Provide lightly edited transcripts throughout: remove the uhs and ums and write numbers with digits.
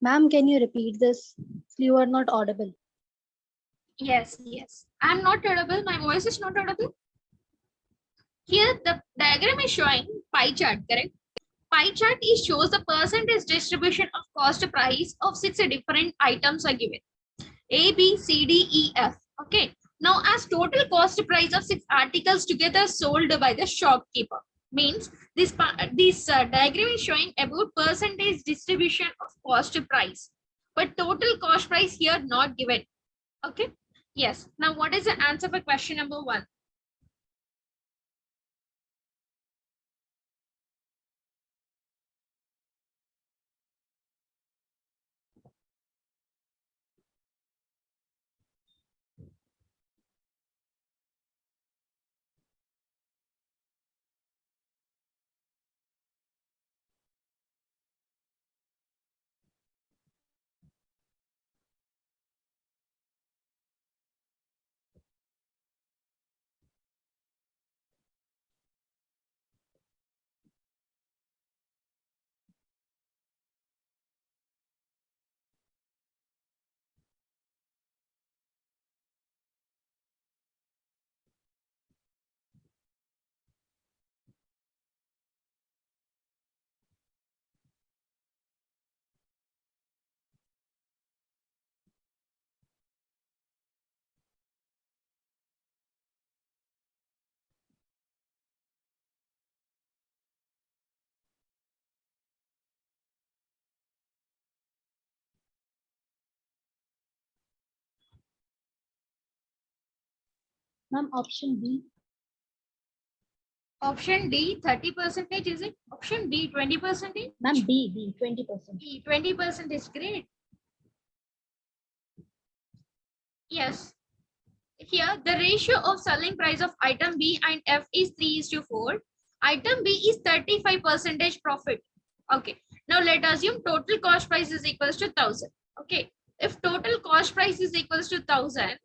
Ma'am, can you repeat this? You are not audible. Yes. I'm not audible. My voice is not audible. Here the diagram is showing pie chart, correct? Pie chart is shows the percentage distribution of cost price of 6 different items are given. A, B, C, D, E, F. Okay. Now, as total cost price of 6 articles together sold by the shopkeeper. Means this diagram is showing about percentage distribution of cost price. But total cost price here not given. Okay. Yes. Now, what is the answer for question number 1? Ma'am, option B. Option D, 30% is it? Option B, 20%? Ma'am, B, 20%. B, 20% is great. Yes. Here, the ratio of selling price of item B and F is 3:4. Item B is 35% profit. Okay. Now, let us assume total cost price is equals to 1000. Okay. If total cost price is equals to 1000,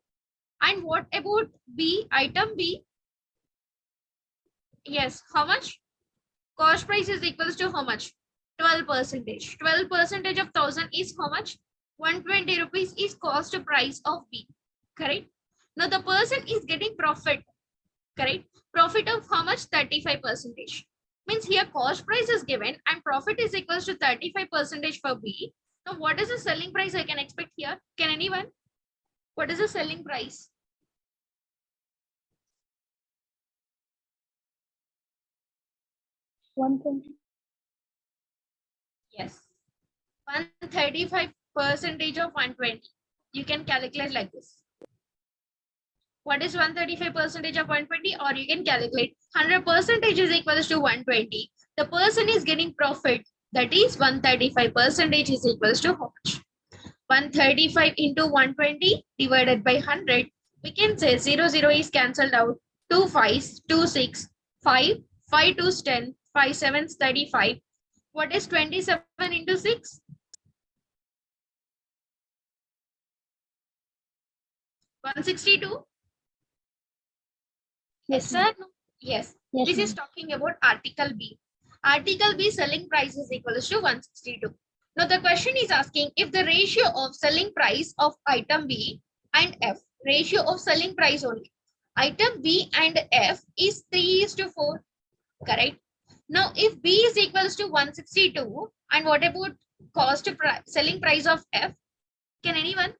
and what about B, item B? Yes, how much? Cost price is equals to how much? 12%. 12% of 1000 is how much? 120 rupees is cost price of B. Correct? Now the person is getting profit. Correct? Profit of how much? 35%. Means here cost price is given and profit is equals to 35% for B. Now what is the selling price I can expect here? Can anyone? What is the selling price? $120. Yes. 135% of 120. You can calculate like this. What is 135% of 120? Or you can calculate 100% is equals to 120. The person is getting profit. That is 135% is equals to how much? 135 into 120 divided by 100. We can say 0 is cancelled out. 2 5s, 2 6, 5, 5 2s 10, 5 7s 35. What is 27 into 6? 162. Yes, sir. No. Yes. This is talking about Article B. Article B selling price is equals to 162. Now the question is asking if the ratio of selling price of item B and F, ratio of selling price only, item B and F is 3:4. Correct. Now if B is equals to 162, and what about selling price of F? Can anyone?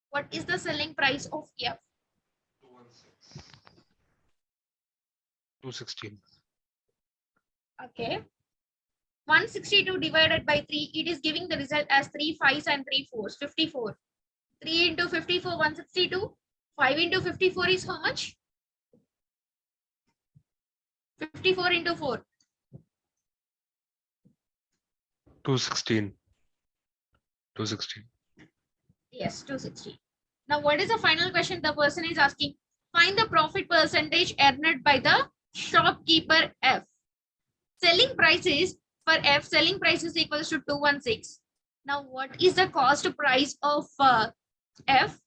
What is the selling price of F? 216. Okay. 162 divided by 3, it is giving the result as 3 5s and 3 4s, 54. 3 into 54, 162. 5 into 54 is how much? 54 into 4. 216. 216. Yes, 260. Now, what is the final question the person is asking? Find the profit percentage earned by the shopkeeper F. Selling prices for F, selling price is equals to 216. Now, what is the cost price of F?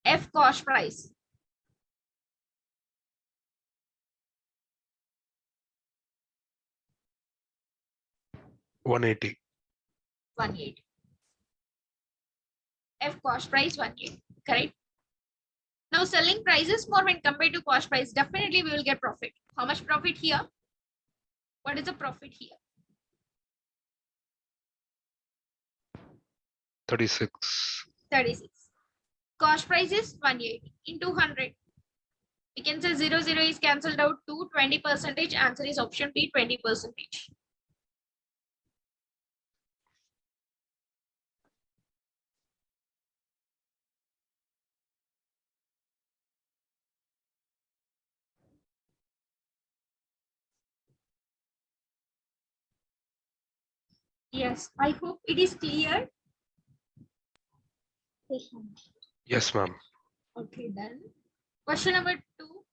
F cost price. 180. 180. F cost price 180. Correct. Now selling prices more when compared to cost price. Definitely we will get profit. How much profit here? What is the profit here? 36. 36. Cost price is 180 into 100. We can say 0 0 is cancelled out to 20%. Answer is option B, 20%. Yes, I hope it is clear. Yes, ma'am. Okay, done. Question number 2.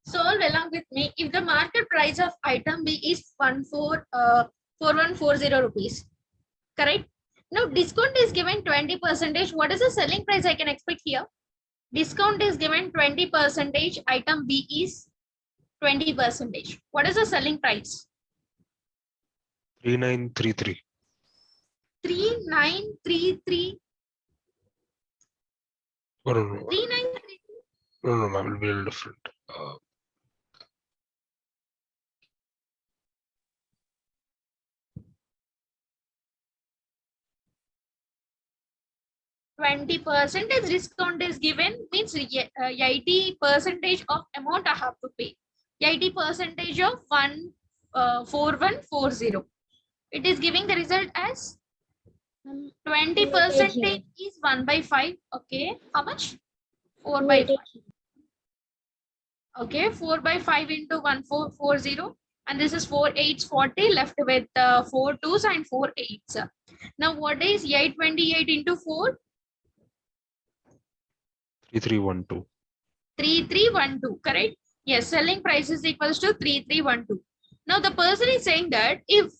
Solve along with me. If the market price of item B is 4140 rupees, correct? Now discount is given 20%. What is the selling price I can expect here? Discount is given 20%. Item B is 20%. What is the selling price? 3933. 3933. No, 3933. no, ma'am. It will be a little different. 20% discount is given, means 80 percentage of amount I have to pay. 80 percentage of 4140. It is giving the result as 20 percentage is 1 by 5. Okay, how much? 4 by 5. Okay, 4 by 5 into 1440, and this is 4 8s 40, left with 4 2s and 4 8s. Now what is 828 into 4? 3312. 3312, correct? Yes, selling price is equals to 3312. Now the person is saying that if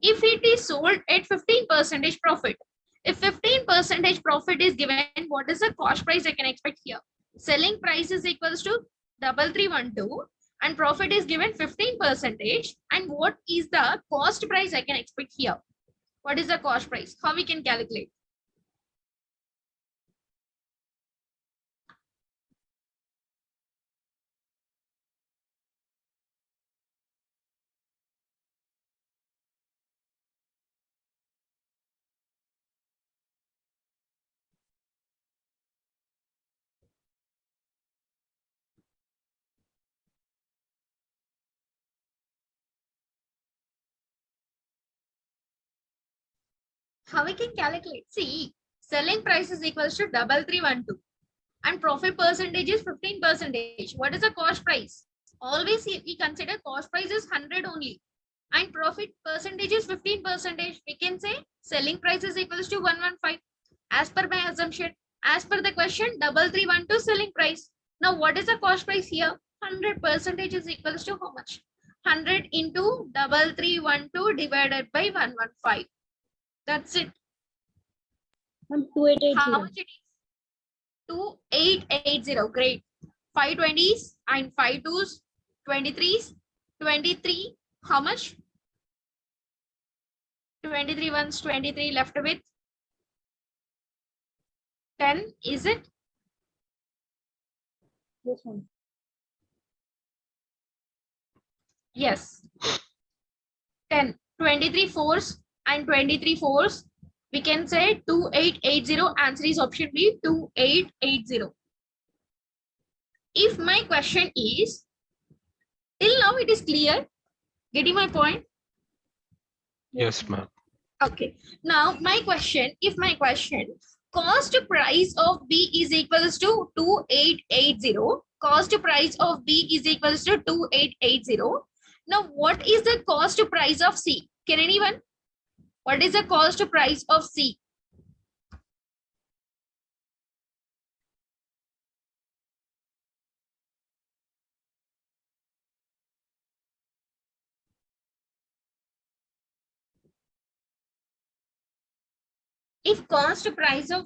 it is sold at 15% profit, if 15% profit is given, what is the cost price I can expect here? Selling price is equals to 3312 and profit is given 15%, and what is the cost price I can expect here? What is the cost price? How we can calculate? How we can calculate? See, selling price is equals to 3312 and profit percentage is 15%. What is the cost price? Always we consider cost price is 100 only and profit percentage is 15%. We can say selling price is equals to 115 as per my assumption. As per the question, 3312 selling price. Now what is the cost price here? 100% is equals to how much? 100 into 3312 divided by 115. That's it. 2880. How much it is? 2880. Great. 520s and 52s, 23s, 23. How much? 23 ones, 23 left with 10. Is it? This one. Yes. 10. 23 fours and 23 fours. We can say 2880. Answer is option B, 2880. If my question is, till now it is clear. Getting my point? Yes, ma'am. Okay. Now my question, if my question, cost price of B is equals to 2880. Cost price of B is equals to 2880. Now what is the cost price of C? Can anyone? What is the cost price of C? If cost price of